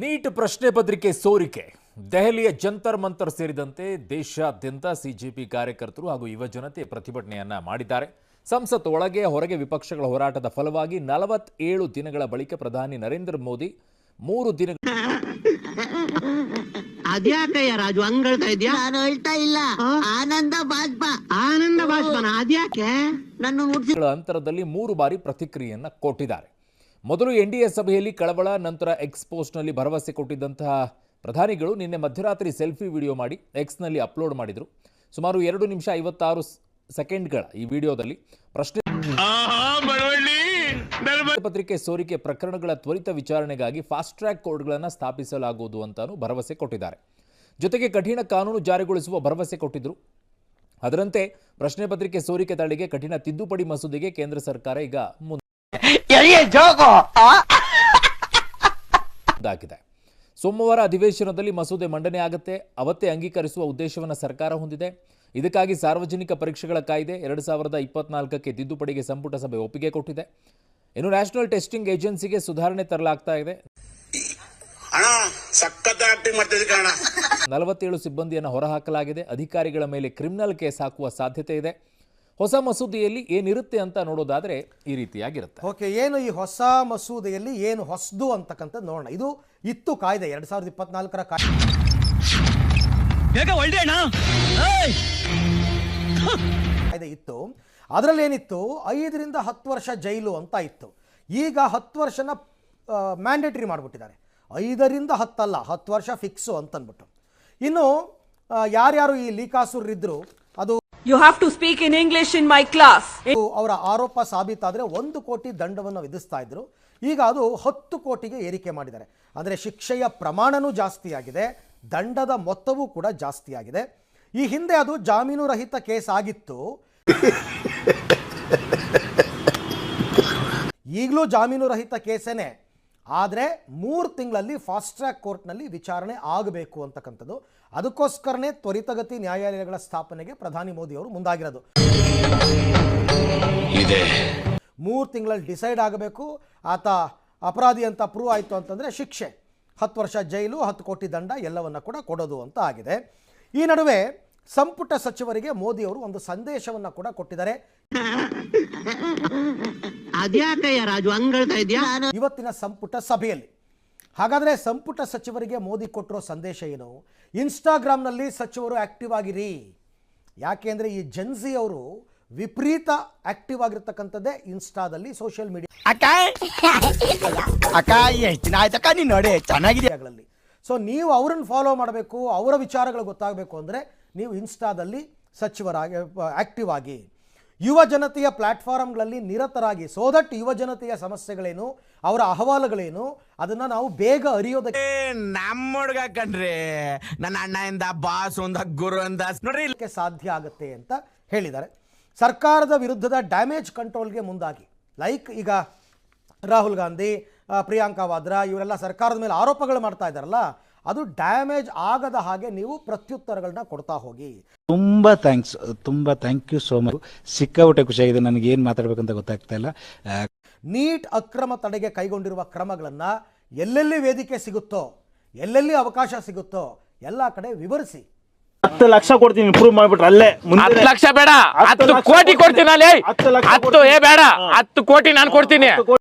Neat ಪ್ರಶ್ನೆ ಪತ್ರಿಕೆ ಸೋರಿಕೆ ದೆಹಲಿಯ ಜಂತರ್ ಮಂತರ್ ಸೇರಿದಂತೆ ದೇಶಾದ್ಯಂತ ಸಿಜೆಪಿ ಕಾರ್ಯಕರ್ತರು ಹಾಗೂ ಯುವ ಜನತೆ ಪ್ರತಿಭಟನೆಯನ್ನ ಮಾಡಿದ್ದಾರೆ. ಸಂಸತ್ ಒಳಗೆ ಹೊರಗೆ ವಿಪಕ್ಷಗಳ ಹೋರಾಟದ ಫಲವಾಗಿ 47 ದಿನಗಳ ಬಳಿಕ ಪ್ರಧಾನಿ ನರೇಂದ್ರ ಮೋದಿ 3 ದಿನಗಳ ಅದ್ಯಾಕಯ್ಯ ರಾಜು ಹಂಗಳ್ತಾ ಇದ್ಯಾ? ನಾನು ಹೇಳ್ತಾ ಇಲ್ಲ, ಆನಂದ ಬಾಷ್ಪನ ಅದ್ಯಾಕೆ ನನ್ನ ಅಂತರದಲ್ಲಿ 3 ಬಾರಿ ಪ್ರತಿಕ್ರಿಯೆಯನ್ನ ಕೊಟ್ಟಿದ್ದಾರೆ. ಮೊದಲು ಎನ್ಡಿಎ ಸಭೆಯಲ್ಲಿ ಕಳವಳ, ನಂತರ ಎಕ್ಸ್ ಪೋಸ್ಟ್ನಲ್ಲಿ ಭರವಸೆ ಕೊಟ್ಟಿದ್ದಂತಹ ಪ್ರಧಾನಿಗಳು ನಿನ್ನೆ ಮಧ್ಯರಾತ್ರಿ ಸೆಲ್ಫಿ ವಿಡಿಯೋ ಮಾಡಿ ಎಕ್ಸ್ನಲ್ಲಿ ಅಪ್ಲೋಡ್ ಮಾಡಿದರು. ಸುಮಾರು 2 ನಿಮಿಷ 56 ಸೆಕೆಂಡ್ಗಳ ಈ ವಿಡಿಯೋದಲ್ಲಿ ಪ್ರಶ್ನೆ ಪತ್ರಿಕೆ ಸೋರಿಕೆ ಪ್ರಕರಣಗಳ ತ್ವರಿತ ವಿಚಾರಣೆಗಾಗಿ ಫಾಸ್ಟ್ ಟ್ರ್ಯಾಕ್ ಕೋರ್ಟ್ಗಳನ್ನು ಸ್ಥಾಪಿಸಲಾಗುವುದು ಅಂತಾನೂ ಭರವಸೆ ಕೊಟ್ಟಿದ್ದಾರೆ. ಜೊತೆಗೆ ಕಠಿಣ ಕಾನೂನು ಜಾರಿಗೊಳಿಸುವ ಭರವಸೆ ಕೊಟ್ಟಿದ್ದರು. ಅದರಂತೆ ಪ್ರಶ್ನೆ ಪತ್ರಿಕೆ ಸೋರಿಕೆ ತಡೆಗೆ ಕಠಿಣ ತಿದ್ದುಪಡಿ ಮಸೂದೆಗೆ ಕೇಂದ್ರ ಸರ್ಕಾರ ಈಗ ಮುಂದಾಗಿದೆ. ಸೋಮವಾರ ಅಧಿವೇಶನದಲ್ಲಿ ಮಸೂದೆ ಮಂಡನೆ ಆಗುತ್ತೆ. ಅವತ್ತೇ ಅಂಗೀಕರಿಸುವ ಉದ್ದೇಶವನ್ನು ಸರ್ಕಾರ ಹೊಂದಿದೆ. ಇದಕ್ಕಾಗಿ ಸಾರ್ವಜನಿಕ ಪರೀಕ್ಷೆಗಳ ಕಾಯ್ದೆ 2024ಕ್ಕೆ ತಿದ್ದುಪಡಿಗೆ ಸಂಪುಟ ಸಭೆ ಒಪ್ಪಿಗೆ ಕೊಟ್ಟಿದೆ. ಇನ್ನು ನ್ಯಾಷನಲ್ ಟೆಸ್ಟಿಂಗ್ ಏಜೆನ್ಸಿಗೆ ಸುಧಾರಣೆ ತರಲಾಗ್ತಾ ಇದೆ. 47 ಸಿಬ್ಬಂದಿಯನ್ನು ಹೊರಹಾಕಲಾಗಿದೆ. ಅಧಿಕಾರಿಗಳ ಮೇಲೆ ಕ್ರಿಮಿನಲ್ ಕೇಸ್ ಹಾಕುವ ಸಾಧ್ಯತೆ ಇದೆ. ಹೊಸ ಮಸೂದೆಯಲ್ಲಿ ಏನಿರುತ್ತೆ ಅಂತ ನೋಡೋದಾದ್ರೆ ಈ ರೀತಿಯಾಗಿರುತ್ತೆ. ಓಕೆ, ಏನು ಈ ಹೊಸ ಮಸೂದೆಯಲ್ಲಿ ಏನು ಹೊಸದು ಅಂತಕ್ಕಂಥದ್ದು ನೋಡೋಣ. ಇದು ಇತ್ತು ಕಾಯ್ದೆ 2024ರ ಕಾಯ್ದೆ ಇತ್ತು. ಅದರಲ್ಲಿ ಏನಿತ್ತು, 5 ರಿಂದ 10 ವರ್ಷ ಜೈಲು ಅಂತ ಇತ್ತು. ಈಗ 10 ವರ್ಷನ ಮ್ಯಾಂಡೇಟರಿ ಮಾಡಿಬಿಟ್ಟಿದ್ದಾರೆ. 5 ರಿಂದ 10 ಅಲ್ಲ, 10 ವರ್ಷ ಫಿಕ್ಸು ಅಂತನ್ಬಿಟ್ಟು. ಇನ್ನು ಯಾರ್ಯಾರು ಈ ಲೀಕಾಸುರರಿದ್ರು, ಅದು You have to speak in English in my class. ಅವರ ಆರೋಪ ಸಾಬೀತಾದರೆ 1 ಕೋಟಿ ದಂಡವನ್ನು ವಿಧಿಸ್ತಾ ಇದ್ರು. ಈಗ ಅದು 10 ಕೋಟಿಗೆ ಏರಿಕೆ ಮಾಡಿದ್ದಾರೆ. ಅಂದರೆ ಶಿಕ್ಷೆಯ ಪ್ರಮಾಣನೂ ಜಾಸ್ತಿ ಆಗಿದೆ, ದಂಡದ ಮೊತ್ತವೂ ಕೂಡ ಜಾಸ್ತಿ ಆಗಿದೆ. ಈ ಹಿಂದೆ ಅದು ಜಾಮೀನು ರಹಿತ ಕೇಸ್ ಆಗಿತ್ತು. ಈಗಲೂ ಜಾಮೀನು ರಹಿತ ಕೇಸೇನೆ, ಆದರೆ 3 ತಿಂಗಳಲ್ಲಿ ಫಾಸ್ಟ್ ಟ್ರ್ಯಾಕ್ ಕೋರ್ಟ್ನಲ್ಲಿ ವಿಚಾರಣೆ ಆಗಬೇಕು ಅಂತಕ್ಕಂಥದ್ದು. ಅದಕ್ಕೋಸ್ಕರನೇ ತ್ವರಿತಗತಿ ನ್ಯಾಯಾಲಯಗಳ ಸ್ಥಾಪನೆಗೆ ಪ್ರಧಾನಿ ಮೋದಿ ಅವರು ಮುಂದಾಗಿರೋದು. 3 ತಿಂಗಳಲ್ಲಿ ಡಿಸೈಡ್ ಆಗಬೇಕು. ಆತ ಅಪರಾಧಿ ಅಂತ ಪ್ರೂವ್ ಆಯಿತು ಅಂತಂದರೆ ಶಿಕ್ಷೆ 10 ವರ್ಷ ಜೈಲು, 10 ಕೋಟಿ ದಂಡ ಎಲ್ಲವನ್ನ ಕೂಡ ಕೊಡೋದು ಅಂತ ಆಗಿದೆ. ಈ ನಡುವೆ ಸಂಪುಟ ಸಚಿವರಿಗೆ ಮೋದಿ ಅವರು ಒಂದು ಸಂದೇಶವನ್ನು ಕೂಡ ಕೊಟ್ಟಿದ್ದಾರೆ. ಅದ್ಯಾಕಯ್ಯ ರಾಜು ಹಂಗಳ್ತಾ ಇದ್ಯಾ? ಇವತ್ತಿನ ಸಂಪುಟ ಸಭೆಯಲ್ಲಿ ಹಾಗಾದರೆ ಸಂಪುಟ ಸಚಿವರಿಗೆ ಮೋದಿ ಕೊಟ್ಟಿರೋ ಸಂದೇಶ ಏನು? ಇನ್ಸ್ಟಾಗ್ರಾಮ್ನಲ್ಲಿ ಸಚಿವರು ಆಕ್ಟಿವ್ ಆಗಿರಿ. ಯಾಕೆ ಅಂದರೆ ಈ ಜೆನ್ಸಿ ಅವರು ವಿಪರೀತ ಆಕ್ಟಿವ್ ಆಗಿರ್ತಕ್ಕಂಥದ್ದೇ ಇನ್ಸ್ಟಾದಲ್ಲಿ, ಸೋಷಿಯಲ್ ಮೀಡಿಯಾಗಳಲ್ಲಿ. ಸೊ ನೀವು ಅವರನ್ನು ಫಾಲೋ ಮಾಡಬೇಕು, ಅವರ ವಿಚಾರಗಳು ಗೊತ್ತಾಗಬೇಕು ಅಂದರೆ ನೀವು ಇನ್ಸ್ಟಾದಲ್ಲಿ ಸಚಿವರಾಗಿ ಆಕ್ಟಿವ್ ಆಗಿ, ಯುವ ಜನತೆಯ ಪ್ಲಾಟ್ಫಾರ್ಮ್ಗಳಲ್ಲಿ ನಿರತರಾಗಿ, ಸೋ ದಟ್ ಯುವ ಜನತೆಯ ಸಮಸ್ಯೆಗಳೇನು, ಅವರ ಅಹವಾಲುಗಳೇನು, ಅದನ್ನ ನಾವು ಬೇಗ ಅರಿಯೋದಕ್ಕೆ ನಮ್ಮ ಹುಡುಗ ಕಣ್ರಿ, ನನ್ನ ಅಣ್ಣಯಿಂದ ಬಾಸ್ ಒಂದ ಗುರು ಅಂತ ನೋಡ್ರಿ ಸಾಧ್ಯ ಆಗುತ್ತೆ ಅಂತ ಹೇಳಿದ್ದಾರೆ. ಸರ್ಕಾರದ ವಿರುದ್ಧದ ಡ್ಯಾಮೇಜ್ ಕಂಟ್ರೋಲ್ಗೆ ಮುಂದಾಗಿ, ಲೈಕ್ ಈಗ ರಾಹುಲ್ ಗಾಂಧಿ, ಪ್ರಿಯಾಂಕಾ ವಾದ್ರಾ ಇವರೆಲ್ಲ ಸರ್ಕಾರದ ಮೇಲೆ ಆರೋಪಗಳು ಮಾಡ್ತಾ ಇದ್ದಾರಲ್ಲ, ಅದು ಡ್ಯಾಮೇಜ್ ಆಗದ ಹಾಗೆ ನೀವು ಪ್ರತ್ಯುತ್ತರಗಳನ್ನ ಕೊಡ್ತಾ ಹೋಗಿ. ತುಂಬಾ ಥ್ಯಾಂಕ್ ಯು ಸೋ ಮಚ್. ಸಿಕ್ಕಾಪಟ್ಟೆ ಖುಷಿಯಾಗಿದೆ. ನನಗೆ ಏನು ಮಾತಾಡಬೇಕಂತ ಗೊತ್ತಾಗ್ತಾ ಇಲ್ಲ. ನೀಟ್ ಅಕ್ರಮ ತಡೆಗೆ ಕೈಗೊಂಡಿರುವ ಕ್ರಮಗಳನ್ನು ಎಲ್ಲೆಲ್ಲಿ ವೇದಿಕೆ ಸಿಗುತ್ತೋ, ಎಲ್ಲೆಲ್ಲಿ ಅವಕಾಶ ಸಿಗುತ್ತೋ ಎಲ್ಲ ಕಡೆ ವಿವರಿಸಿ. 10 ಲಕ್ಷ ಕೊಡ್ತೀನಿ, ಇಂಪ್ರೂವ್ ಮಾಡ್ಬಿಟ್ರೆ ಅಲ್ಲೇ 10 ಲಕ್ಷ ಬೇಡ, 10 ಕೋಟಿ ಕೊಡ್ತೀನಿ. 10 ಬೇಡ, 10 ಕೋಟಿ ನಾನು ಕೊಡ್ತೀನಿ.